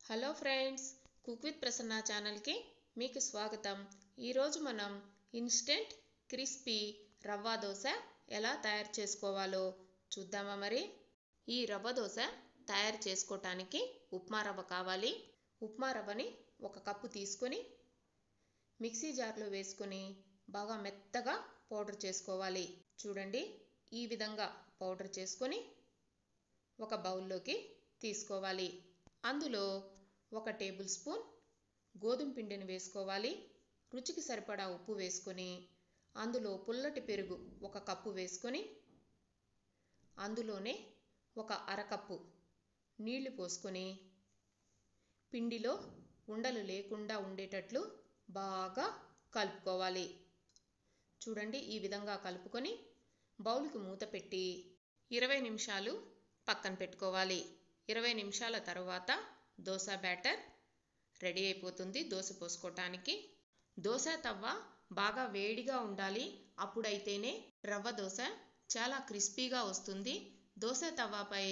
Hello friends, cook with Prasanna ఛానల్కి మీకు స్వాగతం. ఈరోజు మనం ఇన్స్టెంట్ క్రిస్పీ రవ్వ దోశ ఎలా తయారు చేసుకోవాలో చూద్దామా. మరి ఈ రవ్వ దోశ తయారు చేసుకోవటానికి ఉప్మా రవ్వ కావాలి. ఉప్మా రవ్వని 1 కప్పు తీసుకొని మిక్సీ జార్లో వేసుకొని బాగా మెత్తగా పౌడర్ చేసుకోవాలి. చూడండి, ఈ విధంగా పౌడర్ చేసుకొని ఒక బౌల్లోకి తీసుకోవాలి. అందులో 1 టేబుల్ స్పూన్ గోధుమ పిండిని వేసుకోవాలి. రుచికి సరిపడా ఉప్పు వేసుకొని అందులో పుల్లటి పెరుగు 1 కప్పు వేసుకొని అందులోనే 1 అరకప్పు నీళ్లు పోసుకొని పిండిలో ఉండలు లేకుండా ఉండేటట్లు బాగా కలుపుకోవాలి. చూడండి, ఈ విధంగా కలుపుకొని బౌల్కి మూత పెట్టి 20 నిమిషాలు పక్కన పెట్టుకోవాలి. 20 నిమిషాల తర్వాత దోశ బ్యాటర్ రెడీ అయిపోతుంది. దోశ పోసుకోవటానికి దోశ తవ్వ బాగా వేడిగా ఉండాలి. అప్పుడైతేనే రవ్వ దోశ చాలా క్రిస్పీగా వస్తుంది. దోశ తవ్వపై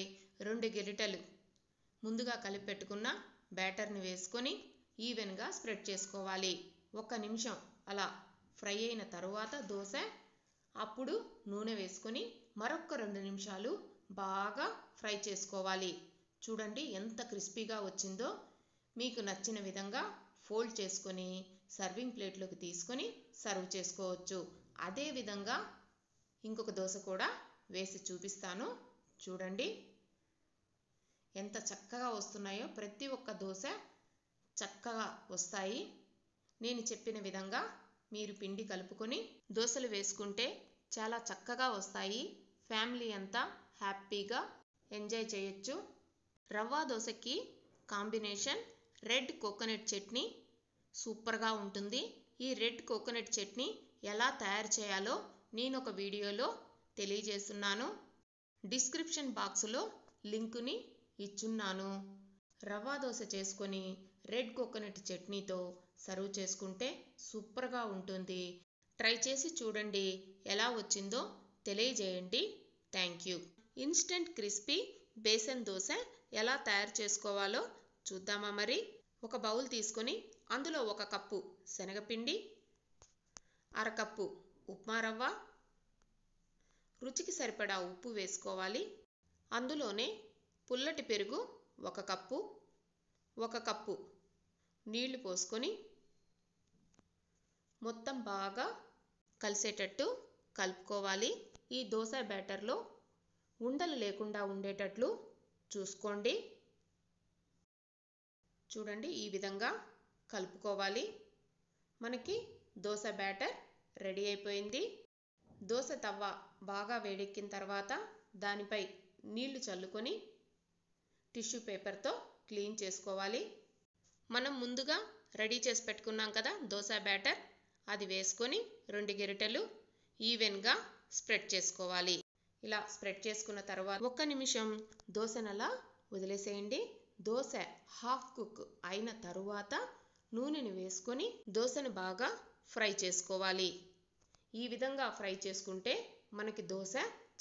2 గరిటెలు ముందుగా కలిపి పెట్టుకున్న బ్యాటర్ని వేసుకొని ఈవెన్గా స్ప్రెడ్ చేసుకోవాలి. 1 నిమిషం అలా ఫ్రై అయిన తరువాత దోశ అప్పుడు నూనె వేసుకొని మరొక 2 నిమిషాలు బాగా ఫ్రై చేసుకోవాలి. చూడండి, ఎంత క్రిస్పీగా వచ్చిందో. మీకు నచ్చిన విధంగా ఫోల్డ్ చేసుకొని సర్వింగ్ ప్లేట్లోకి తీసుకొని సర్వ్ చేసుకోవచ్చు. అదే విధంగా ఇంకొక దోశ కూడా వేసి చూపిస్తాను. చూడండి, ఎంత చక్కగా వస్తున్నాయో. ప్రతి ఒక్క దోశ చక్కగా వస్తాయి. నేను చెప్పిన విధంగా మీరు పిండి కలుపుకొని దోశలు వేసుకుంటే చాలా చక్కగా వస్తాయి. ఫ్యామిలీ అంతా హ్యాపీగా ఎంజాయ్ చేయొచ్చు. రవ్వ దోశకి కాంబినేషన్ రెడ్ కోకోనట్ చట్నీ సూపర్గా ఉంటుంది. ఈ రెడ్ కోకోనట్ చట్నీ ఎలా తయారు చేయాలో నేను ఒక వీడియోలో తెలియజేస్తున్నాను. డిస్క్రిప్షన్ బాక్స్లో లింకుని ఇచ్చున్నాను. రవ్వ దోశ చేసుకొని రెడ్ కోకోనట్ చట్నీతో సర్వ్ చేసుకుంటే సూపర్గా ఉంటుంది. ట్రై చేసి చూడండి, ఎలా వచ్చిందో తెలియజేయండి. Thank you. Instant crispy besan dosa ఎలా తయారు చేసుకోవాలో చూద్దామా. మరి ఒక బౌల్ తీసుకొని అందులో 1 కప్పు శనగపిండి, అరకప్పు ఉప్మా రవ్వ, రుచికి సరిపడా ఉప్పు వేసుకోవాలి. అందులోనే పుల్లటి పెరుగు 1 కప్పు, 1 కప్పు నీళ్లు పోసుకొని మొత్తం బాగా కలిసేటట్టు కలుపుకోవాలి. ఈ దోశ బ్యాటర్లో ఉండలు లేకుండా ఉండేటట్లు చూసుకోండి. చూడండి, ఈ విధంగా కలుపుకోవాలి. మనకి దోశ బ్యాటర్ రెడీ అయిపోయింది. దోశ తవ్వ బాగా వేడెక్కిన తర్వాత దానిపై నీళ్లు చల్లుకొని టిష్యూ పేపర్తో క్లీన్ చేసుకోవాలి. మనం ముందుగా రెడీ చేసి పెట్టుకున్నాం కదా దోశ బ్యాటర్, అది వేసుకొని 2 గరిటెలు ఈవెన్గా స్ప్రెడ్ చేసుకోవాలి. ఇలా స్ప్రెడ్ చేసుకున్న తర్వాత 1 నిమిషం దోశనలా వదిలేసేయండి. దోశ హాఫ్ కుక్ అయిన తరువాత నూనెని వేసుకొని దోశను బాగా ఫ్రై చేసుకోవాలి. ఈ విధంగా ఫ్రై చేసుకుంటే మనకి దోశ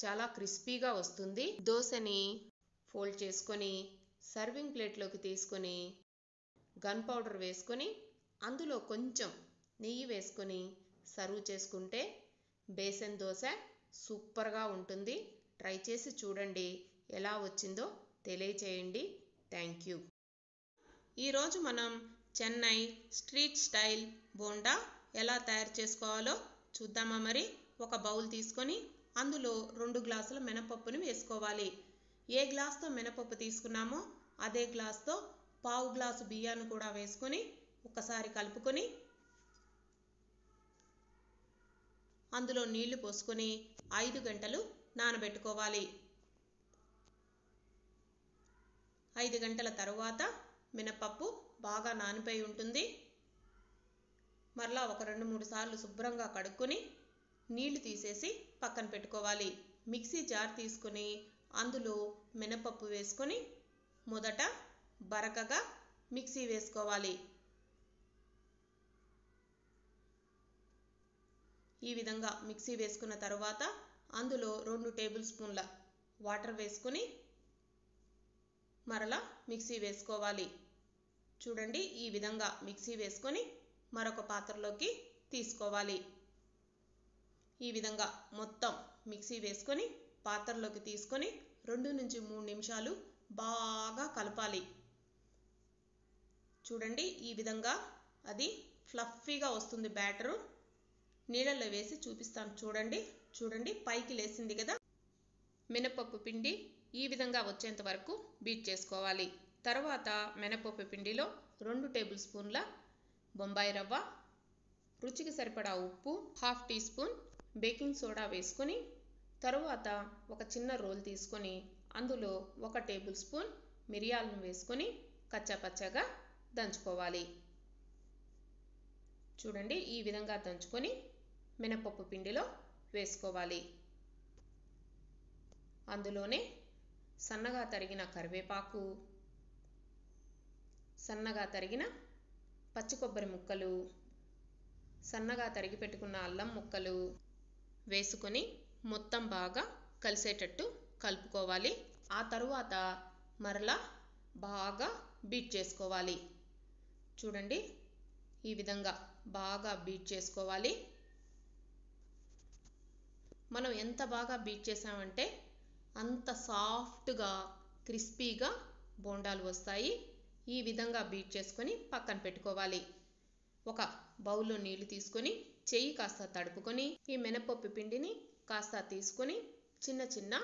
చాలా క్రిస్పీగా వస్తుంది. దోశని ఫోల్డ్ చేసుకొని సర్వింగ్ ప్లేట్లోకి తీసుకొని గన్ పౌడర్ వేసుకొని అందులో కొంచెం నెయ్యి వేసుకొని సర్వ్ చేసుకుంటే బేసన్ దోశ సూపర్గా ఉంటుంది. ట్రై చేసి చూడండి, ఎలా వచ్చిందో తెలియచేయండి. Thank you. ఈరోజు మనం చెన్నై స్ట్రీట్ స్టైల్ బోండా ఎలా తయారు చేసుకోవాలో చూద్దామా. మరి ఒక బౌల్ తీసుకొని అందులో 2 గ్లాసుల మినపప్పుని వేసుకోవాలి. ఏ గ్లాస్తో మినపప్పు తీసుకున్నామో అదే గ్లాస్తో 1/2 గ్లాసు బియ్యాన్ని కూడా వేసుకొని ఒకసారి కలుపుకొని అందులో నీళ్లు పోసుకొని 5 గంటలు నానబెట్టుకోవాలి. 5 గంటల తరువాత మినపప్పు బాగా నానిపోయి ఉంటుంది. మరలా ఒక 2-3 సార్లు శుభ్రంగా కడుక్కొని నీళ్లు తీసేసి పక్కన పెట్టుకోవాలి. మిక్సీ జార్ తీసుకొని అందులో మినపప్పు వేసుకొని మొదట బరకగా మిక్సీ వేసుకోవాలి. ఈ విధంగా మిక్సీ వేసుకున్న తర్వాత అందులో 2 టేబుల్ స్పూన్ల వాటర్ వేసుకొని మరలా మిక్సీ వేసుకోవాలి. చూడండి ఈ విధంగా మిక్సీ వేసుకొని మరొక పాత్రలోకి తీసుకోవాలి. ఈ విధంగా మొత్తం మిక్సీ వేసుకొని పాత్రలోకి తీసుకొని 2 నుంచి 3 నిమిషాలు బాగా కలపాలి. చూడండి ఈ విధంగా అది ఫ్లఫీగా వస్తుంది బ్యాటరు. నీళ్ళల్లో వేసి చూపిస్తాను చూడండి పైకి లేసింది కదా. మినపప్పు పిండి ఈ విధంగా వచ్చేంత వరకు బీట్ చేసుకోవాలి. తర్వాత మినపప్పు పిండిలో 2 టేబుల్ స్పూన్ల బొంబాయి రవ్వ, రుచికి సరిపడా ఉప్పు, 1/2 టీ స్పూన్ బేకింగ్ సోడా వేసుకొని తరువాత ఒక చిన్న రోల్ తీసుకొని అందులో 1 టేబుల్ స్పూన్ మిరియాలను వేసుకొని కచ్చాపచ్చాగా దంచుకోవాలి. చూడండి ఈ విధంగా దంచుకొని మినపప్పు పిండిలో వేసుకోవాలి. అందులోనే సన్నగా తరిగిన కరివేపాకు, సన్నగా తరిగిన పచ్చి కొబ్బరి ముక్కలు, సన్నగా తరిగి పెట్టుకున్న అల్లం ముక్కలు వేసుకొని మొత్తం బాగా కలిసేటట్టు కలుపుకోవాలి. ఆ తరువాత మరలా బాగా బీట్ చేసుకోవాలి. చూడండి ఈ విధంగా బాగా బీట్ చేసుకోవాలి. మనం ఎంత బాగా బీట్ చేసామంటే అంత సాఫ్ట్గా క్రిస్పీగా బోండాలు వస్తాయి. ఈ విధంగా బీట్ చేసుకొని పక్కన పెట్టుకోవాలి. ఒక బౌల్లో నీళ్లు తీసుకొని చెయ్యి కాస్త తడుపుకొని ఈ మినపప్పు పిండిని కాస్త తీసుకొని చిన్న చిన్న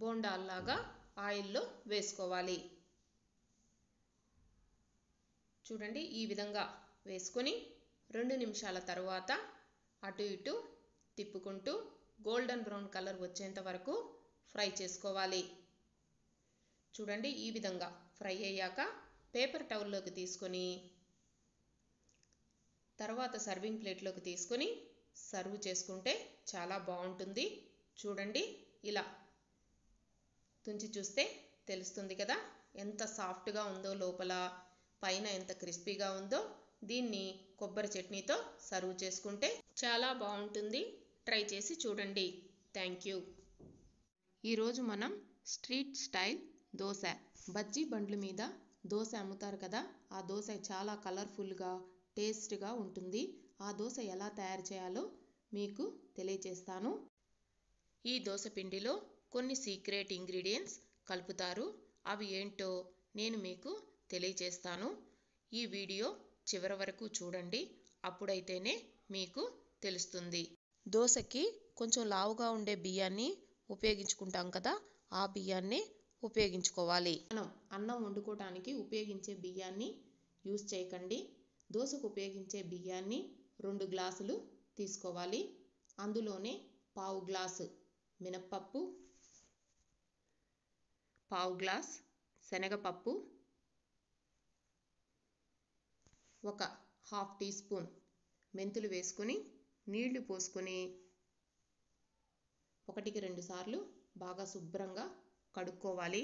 బోండాల్లాగా ఆయిల్లో వేసుకోవాలి. చూడండి ఈ విధంగా వేసుకొని 2 నిమిషాల తర్వాత అటు ఇటు తిప్పుకుంటూ గోల్డెన్ బ్రౌన్ కలర్ వచ్చేంత వరకు ఫ్రై చేసుకోవాలి. చూడండి ఈ విధంగా ఫ్రై అయ్యాక పేపర్ టవల్లోకి తీసుకొని తర్వాత సర్వింగ్ ప్లేట్లోకి తీసుకొని సర్వ్ చేసుకుంటే చాలా బాగుంటుంది. చూడండి ఇలా తుంచి చూస్తే తెలుస్తుంది కదా ఎంత సాఫ్ట్గా ఉందో, లోపల పైన ఎంత క్రిస్పీగా ఉందో. దీన్ని కొబ్బరి చట్నీతో సర్వ్ చేసుకుంటే చాలా బాగుంటుంది. ట్రై చేసి చూడండి. Thank you. ఈరోజు మనం స్ట్రీట్ స్టైల్ దోశ, బజ్జీ బండ్ల మీద దోశ అమ్ముతారు కదా, ఆ దోశ చాలా కలర్ఫుల్గా టేస్ట్గా ఉంటుంది. ఆ దోశ ఎలా తయారు చేయాలో మీకు తెలియచేస్తాను. ఈ దోశ పిండిలో కొన్ని సీక్రెట్ ఇంగ్రీడియంట్స్ కలుపుతారు. అవి ఏంటో నేను మీకు తెలియచేస్తాను. ఈ వీడియో చివరి వరకు చూడండి, అప్పుడైతేనే మీకు తెలుస్తుంది. దోశకి కొంచెం లావుగా ఉండే బియ్యాన్ని ఉపయోగించుకుంటాం కదా, ఆ బియ్యాన్ని ఉపయోగించుకోవాలి. మనం అన్నం వండుకోవడానికి ఉపయోగించే బియ్యాన్ని యూజ్ చేయకండి. దోశకు ఉపయోగించే బియ్యాన్ని 2 గ్లాసులు తీసుకోవాలి. అందులోనే 1/2 గ్లాసు మినప్పప్పు, 1/2 గ్లాస్ శనగపప్పు, ఒక 1/2 టీ స్పూన్ మెంతులు వేసుకొని నీళ్లు పోసుకొని 1కి 2 సార్లు బాగా శుభ్రంగా కడుక్కోవాలి.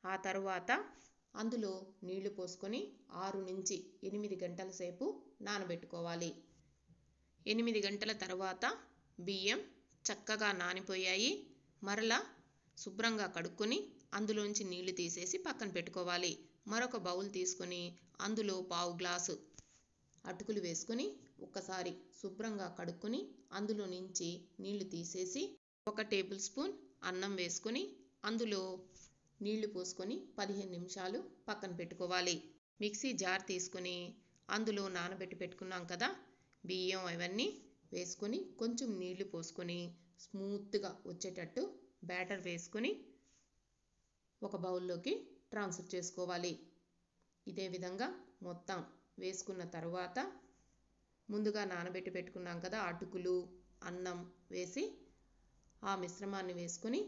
ఆ తరువాత అందులో నీళ్లు పోసుకొని 6 నుంచి 8 గంటల సేపు నానబెట్టుకోవాలి. 8 గంటల తర్వాత బియ్యం చక్కగా నానిపోయాయి. మరలా శుభ్రంగా కడుక్కొని అందులోంచి నీళ్లు తీసేసి పక్కన పెట్టుకోవాలి. మరొక బౌల్ తీసుకొని అందులో 1/2 గ్లాసు అటుకులు వేసుకొని ఒక్కసారి శుభ్రంగా కడుక్కొని అందులో నుంచి నీళ్లు తీసేసి 1 టేబుల్ స్పూన్ అన్నం వేసుకొని అందులో నీళ్లు పోసుకొని 15 నిమిషాలు పక్కన పెట్టుకోవాలి. మిక్సీ జార్ తీసుకొని అందులో నానబెట్టి పెట్టుకున్నాం కదా బియ్యం, అవన్నీ వేసుకొని కొంచెం నీళ్లు పోసుకొని స్మూత్గా వచ్చేటట్టు బ్యాటర్ వేసుకొని ఒక బౌల్లోకి ట్రాన్స్ఫర్ చేసుకోవాలి. ఇదే విధంగా మొత్తం వేసుకున్న తర్వాత ముందుగా నానబెట్టి పెట్టుకున్నాం కదా అటుకులు, అన్నం వేసి ఆ మిశ్రమాన్ని వేసుకొని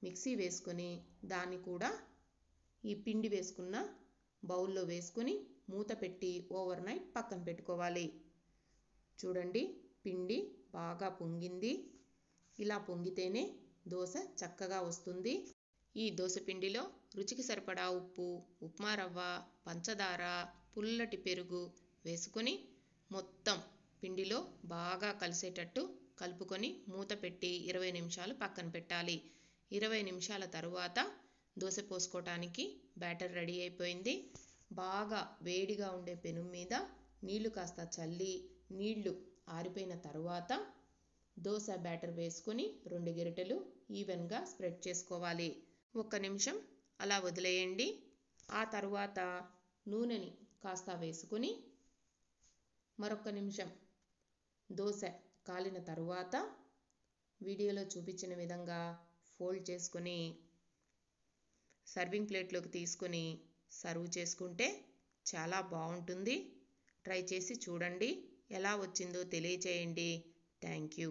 మిక్సీ వేసుకొని దాన్ని కూడా ఈ పిండి వేసుకున్న బౌల్లో వేసుకొని మూత పెట్టి ఓవర్ నైట్ పక్కన పెట్టుకోవాలి. చూడండి పిండి బాగా పొంగింది. ఇలా పొంగితేనే దోశ చక్కగా వస్తుంది. ఈ దోశ పిండిలో రుచికి సరిపడా ఉప్పు, ఉప్మా రవ్వ, పంచదార, పుల్లటి పెరుగు వేసుకొని మొత్తం పిండిలో బాగా కలిసేటట్టు కలుపుకొని మూత పెట్టి 20 నిమిషాలు పక్కన పెట్టాలి. 20 నిమిషాల తరువాత దోశ పోసుకోవటానికి బ్యాటర్ రెడీ అయిపోయింది. బాగా వేడిగా ఉండే పెనం మీద నీళ్లు కాస్త చల్లి నీళ్లు ఆరిపోయిన తరువాత దోశ బ్యాటర్ వేసుకొని 2 గరిటెలు ఈవెన్గా స్ప్రెడ్ చేసుకోవాలి. 1 నిమిషం అలా వదిలేయండి. ఆ తరువాత నూనెని కాస్త వేసుకొని మరొక నిమిషం దోశ కాలిన తరువాత వీడియోలో చూపించిన విధంగా ఫోల్డ్ చేసుకొని సర్వింగ్ ప్లేట్లోకి తీసుకొని సర్వ్ చేసుకుంటే చాలా బాగుంటుంది. ట్రై చేసి చూడండి. ఎలా వచ్చిందో తెలియచేయండి. Thank you.